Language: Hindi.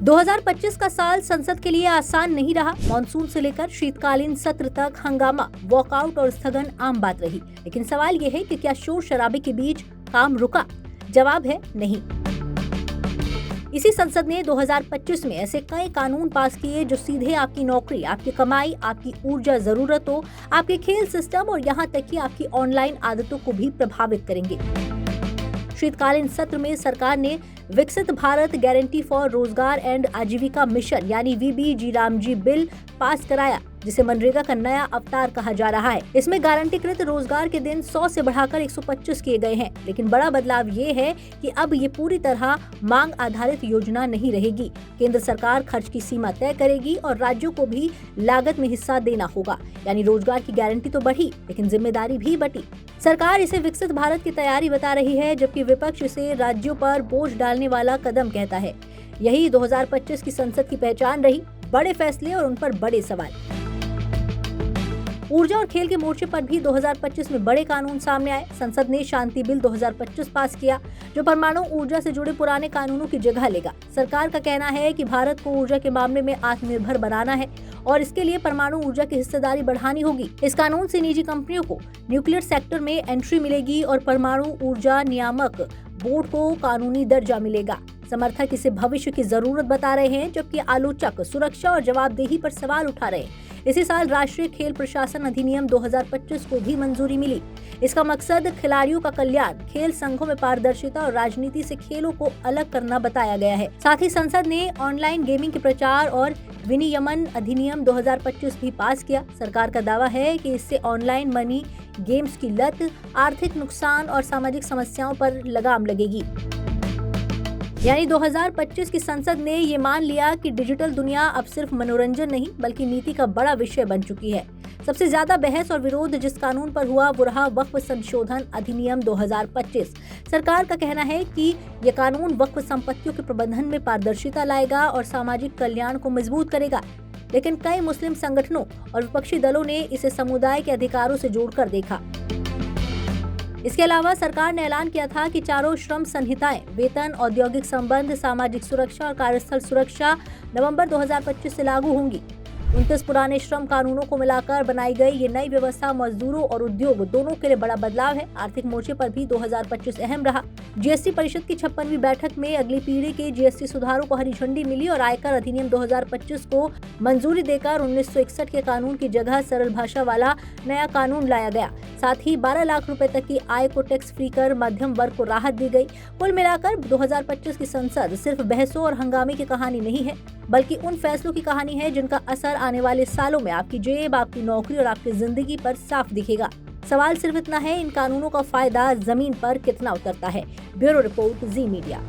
2025 का साल संसद के लिए आसान नहीं रहा। मॉनसून से लेकर शीतकालीन सत्र तक हंगामा, वॉकआउट और स्थगन आम बात रही। लेकिन सवाल ये है कि क्या शोर शराबे के बीच काम रुका? जवाब है नहीं। इसी संसद ने 2025 में ऐसे कई कानून पास किए जो सीधे आपकी नौकरी, आपकी कमाई, आपकी ऊर्जा जरूरतों, आपके खेल सिस्टम और यहाँ तक कि आपकी ऑनलाइन आदतों को भी प्रभावित करेंगे। शीतकालीन सत्र में सरकार ने विकसित भारत गारंटी फॉर रोजगार एंड आजीविका मिशन यानी VBG रामजी बिल पास कराया, जिसे मनरेगा का नया अवतार कहा जा रहा है। इसमें गारंटीकृत रोजगार के दिन 100 से बढ़ाकर 125 किए गए हैं। लेकिन बड़ा बदलाव ये है कि अब ये पूरी तरह मांग आधारित योजना नहीं रहेगी। केंद्र सरकार खर्च की सीमा तय करेगी और राज्यों को भी लागत में हिस्सा देना होगा। यानी रोजगार की गारंटी तो बढ़ी, लेकिन जिम्मेदारी भी बटी। सरकार इसे विकसित भारत की तैयारी बता रही है, जबकि विपक्ष इसे राज्यों पर बोझ डालने वाला कदम कहता है। यही 2025 की संसद की पहचान रही, बड़े फैसले और उन पर बड़े सवाल। ऊर्जा और खेल के मोर्चे पर भी 2025 में बड़े कानून सामने आए। संसद ने शांति बिल 2025 पास किया, जो परमाणु ऊर्जा से जुड़े पुराने कानूनों की जगह लेगा। सरकार का कहना है कि भारत को ऊर्जा के मामले में आत्मनिर्भर बनाना है और इसके लिए परमाणु ऊर्जा की हिस्सेदारी बढ़ानी होगी। इस कानून से निजी कंपनियों को न्यूक्लियर सेक्टर में एंट्री मिलेगी और परमाणु ऊर्जा नियामक बोर्ड को कानूनी दर्जा मिलेगा। समर्थक इसे भविष्य की जरूरत बता रहे हैं, जबकि आलोचक सुरक्षा और जवाबदेही पर सवाल उठा रहे हैं। इसी साल राष्ट्रीय खेल प्रशासन अधिनियम 2025 को भी मंजूरी मिली। इसका मकसद खिलाड़ियों का कल्याण, खेल संघों में पारदर्शिता और राजनीति से खेलों को अलग करना बताया गया है। साथ ही संसद ने ऑनलाइन गेमिंग के प्रचार और विनियमन अधिनियम 2025 भी पास किया। सरकार का दावा है कि इससे ऑनलाइन मनी गेम्स की लत, आर्थिक नुकसान और सामाजिक समस्याओं पर लगाम लगेगी। यानी 2025 की संसद ने ये मान लिया कि डिजिटल दुनिया अब सिर्फ मनोरंजन नहीं बल्कि नीति का बड़ा विषय बन चुकी है। सबसे ज्यादा बहस और विरोध जिस कानून पर हुआ वो रहा वक्फ संशोधन अधिनियम 2025। सरकार का कहना है कि ये कानून वक्फ संपत्तियों के प्रबंधन में पारदर्शिता लाएगा और सामाजिक कल्याण को मजबूत करेगा। लेकिन कई मुस्लिम संगठनों और विपक्षी दलों ने इसे समुदाय के अधिकारों से जोड़कर देखा। इसके अलावा सरकार ने ऐलान किया था कि चारों श्रम संहिताएं, वेतन, औद्योगिक संबंध, सामाजिक सुरक्षा और कार्यस्थल सुरक्षा नवंबर 2025 से लागू होंगी। 29 पुराने श्रम कानूनों को मिलाकर बनाई गई ये नई व्यवस्था मजदूरों और उद्योग दोनों के लिए बड़ा बदलाव है। आर्थिक मोर्चे पर भी 2025 अहम रहा। GST परिषद की 56वीं बैठक में अगली पीढ़ी के GST सुधारों को हरी झंडी मिली और आयकर अधिनियम 2025 को मंजूरी देकर 1961 के कानून की जगह सरल भाषा वाला नया कानून लाया गया। साथ ही 12 लाख रुपए तक की आय को टैक्स फ्री कर मध्यम वर्ग को राहत दी गई। कुल मिलाकर 2025 की संसद सिर्फ बहसों और हंगामे की कहानी नहीं है, बल्कि उन फैसलों की कहानी है जिनका असर आने वाले सालों में आपकी जेब, आपकी नौकरी और आपकी जिंदगी पर साफ दिखेगा। सवाल सिर्फ इतना है, इन कानूनों का फायदा जमीन पर कितना उतरता है। ब्यूरो रिपोर्ट, जी मीडिया।